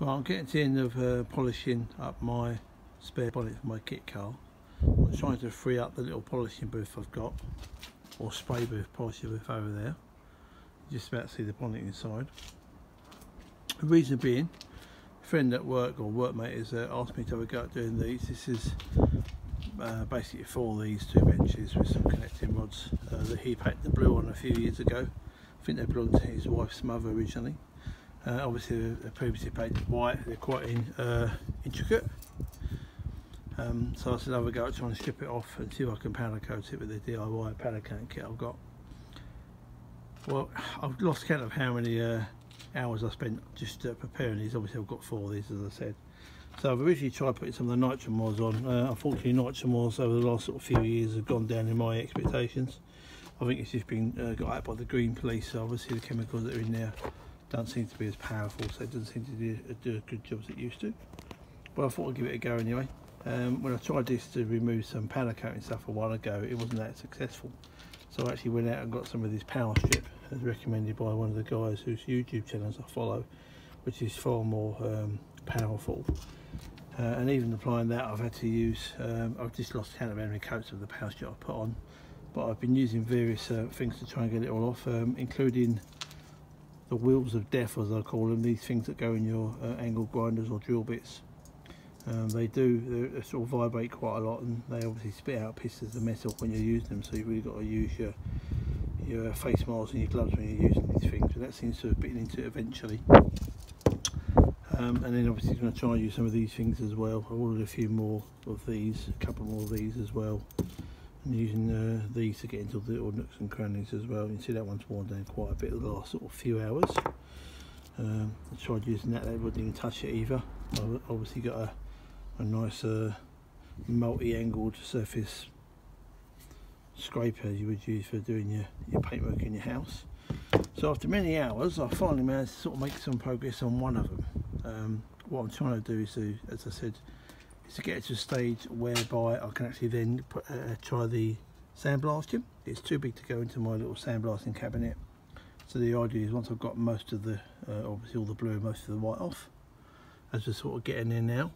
Well, I'm getting to the end of polishing up my spare bonnet for my kit car. I'm trying to free up the little polishing booth I've got, or spray booth, polishing booth over there. You just about to see the bonnet inside. The reason being, a friend at work or workmate has asked me to have a go at doing these. This is basically for these two benches with some connecting rods that he painted the blue on a few years ago. I think they belonged to his wife's mother originally. Obviously they're previously painted white, they're quite intricate. So I said have a go at trying to strip it off and see if I can powder coat it with the DIY powder coating kit I've got. Well, I've lost count of how many hours I spent just preparing these. Obviously I've got 4 of these, as I said. So I've originally tried putting some of the nitro mods on. Unfortunately nitro mods over the last sort of few years have gone down in my expectations. I think it's just been got out by the green police, so obviously the chemicals that are in there don't seem to be as powerful, so it doesn't seem to do a good job as it used to. But I thought I'd give it a go anyway. When I tried this to remove some powder coating stuff a while ago, it wasn't that successful. So I actually went out and got some of this power strip as recommended by one of the guys whose YouTube channels I follow, which is far more powerful. And even applying that, I've had to use, I've just lost count of how many coats of the power strip I put on. But I've been using various things to try and get it all off, including the wheels of death, as I call them, these things that go in your angle grinders or drill bits. They sort of vibrate quite a lot, and they obviously spit out pieces of metal when you're using them, so you've really got to use your face masks and your gloves when you're using these things, but that seems to have bitten into it eventually. And then obviously going to try and use some of these things as well. I ordered a few more of these, a couple more of these as well. I'm using these to get into the little nooks and crannies as well. You can see that one's worn down quite a bit the last sort of few hours. I tried using that, wouldn't even touch it either. I've obviously got a nice multi-angled surface scraper you would use for doing your paintwork in your house. So after many hours I finally managed to sort of make some progress on one of them. What I'm trying to do is to, as I said, is to get it to a stage whereby I can actually then try the sandblasting. It's too big to go into my little sandblasting cabinet, so the idea is once I've got most of the obviously all the blue and most of the white off, as we're sort of getting in now,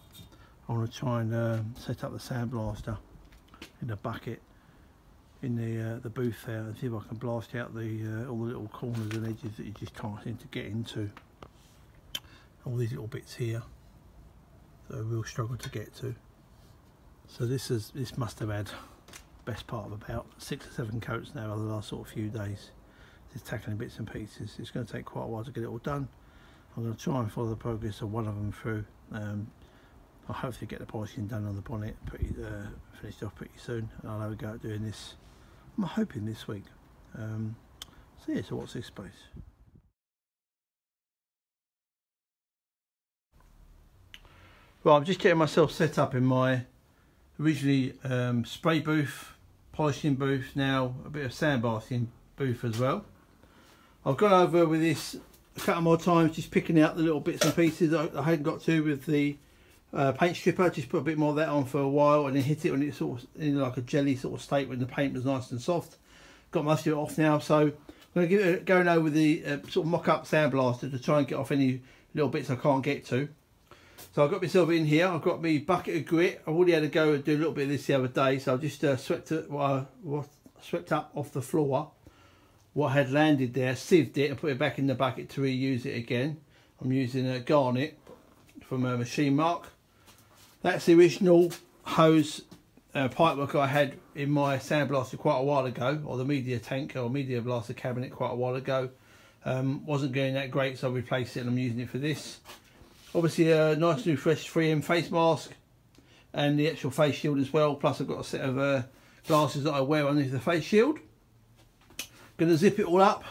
I want to try and set up the sandblaster in a bucket in the booth there and see if I can blast out all the little corners and edges that you just can't seem to get into. All these little bits here that I will struggle to get to. So this must have had best part of about 6 or 7 coats now over the last sort of few days. Just tackling bits and pieces. It's going to take quite a while to get it all done. I'm going to try and follow the progress of one of them through. I'll hopefully get the polishing done on the bonnet finished off pretty soon, and I'll have a go at doing this, I'm hoping this week. So yeah, so watch this space. Right, I'm just getting myself set up in my originally spray booth, polishing booth, now a bit of sandblasting booth as well. I've gone over with this a couple more times, just picking out the little bits and pieces I hadn't got to with the paint stripper. Just put a bit more of that on for a while and then hit it when it's sort of in like a jelly sort of state when the paint was nice and soft. Got most of it off now, so I'm going to give it going over with the sort of mock-up sandblaster to try and get off any little bits I can't get to. So I've got myself in here, I've got my bucket of grit. I've already had to go and do a little bit of this the other day, so I've just swept up off the floor what had landed there, sieved it and put it back in the bucket to reuse it again. I'm using a Garnet from a Machine Mark. That's the original hose pipework I had in my sandblaster quite a while ago, or the media tank or media blaster cabinet quite a while ago. Wasn't going that great, so I replaced it and I'm using it for this. Obviously a nice new fresh 3M face mask and the actual face shield as well, plus I've got a set of glasses that I wear underneath the face shield. Going to zip it all up,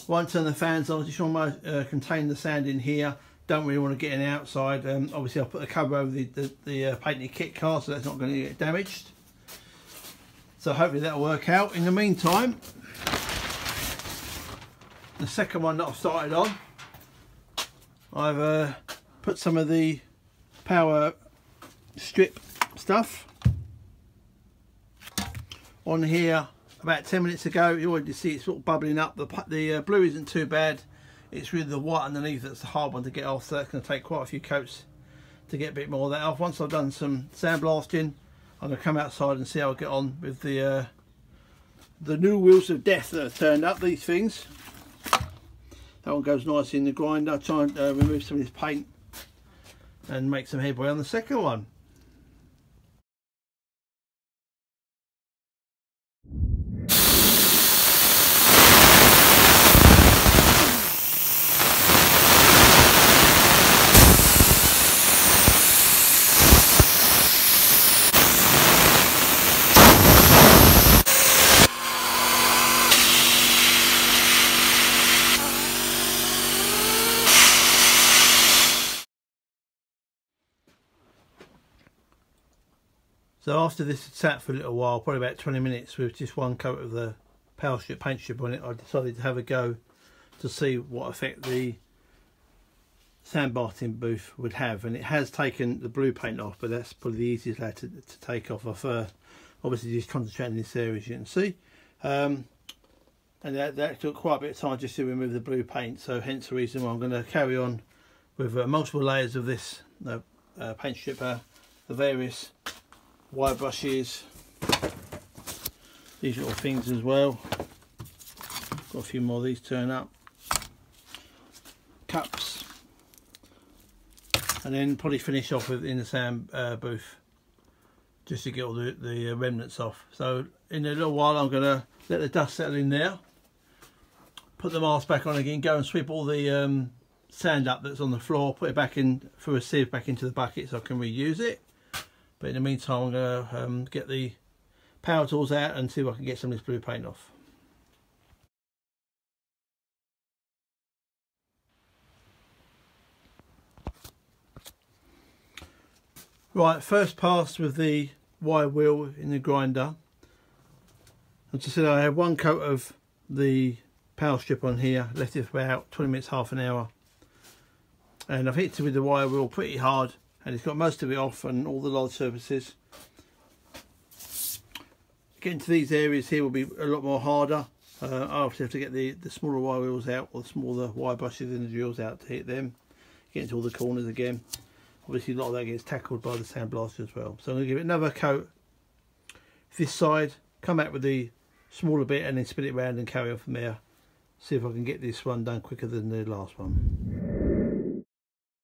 won't turn the fans on, just want to contain the sand in here. Don't really want to get in outside. Obviously I'll put a cover over the painted kit car, so that's not going to get damaged. So hopefully that'll work out. In the meantime, the second one that I've started on, I've put some of the power strip stuff on here about 10 minutes ago. You already see it's sort of bubbling up. The blue isn't too bad. It's really the white underneath that's the hard one to get off, so that's going to take quite a few coats to get a bit more of that off. Once I've done some sandblasting, I'm going to come outside and see how I get on with the new wheels of death that have turned up, these things. That one goes nicely in the grinder. Try and remove some of this paint and make some headway on the second one. So after this had sat for a little while, probably about 20 minutes, with just one coat of the power strip paint strip on it, I decided to have a go to see what effect the sandblasting booth would have. And it has taken the blue paint off, but that's probably the easiest layer to take off. I've obviously just concentrated in this area, as you can see. And that took quite a bit of time just to remove the blue paint, so hence the reason why I'm going to carry on with multiple layers of this paint stripper, the various wire brushes, these little things as well. Got a few more of these turn up, cups, and then probably finish off with in the sand booth just to get all the remnants off. So in a little while I'm going to let the dust settle in there, put the mask back on again, go and sweep all the sand up that's on the floor, put it back in through a sieve back into the bucket so I can reuse it. But in the meantime, I'm going to get the power tools out and see if I can get some of this blue paint off. Right, first pass with the wire wheel in the grinder. As I said, I have one coat of the power strip on here, left it for about 20 minutes, half an hour. And I've hit it with the wire wheel pretty hard, and it's got most of it off and all the large surfaces. Getting to these areas here will be a lot more harder. I obviously have to get the smaller wire wheels out, or the smaller wire brushes and the drills out to hit them. Get into all the corners again. Obviously a lot of that gets tackled by the sandblaster as well. So I'm going to give it another coat this side, come back with the smaller bit and then spin it around and carry on from there. See if I can get this one done quicker than the last one.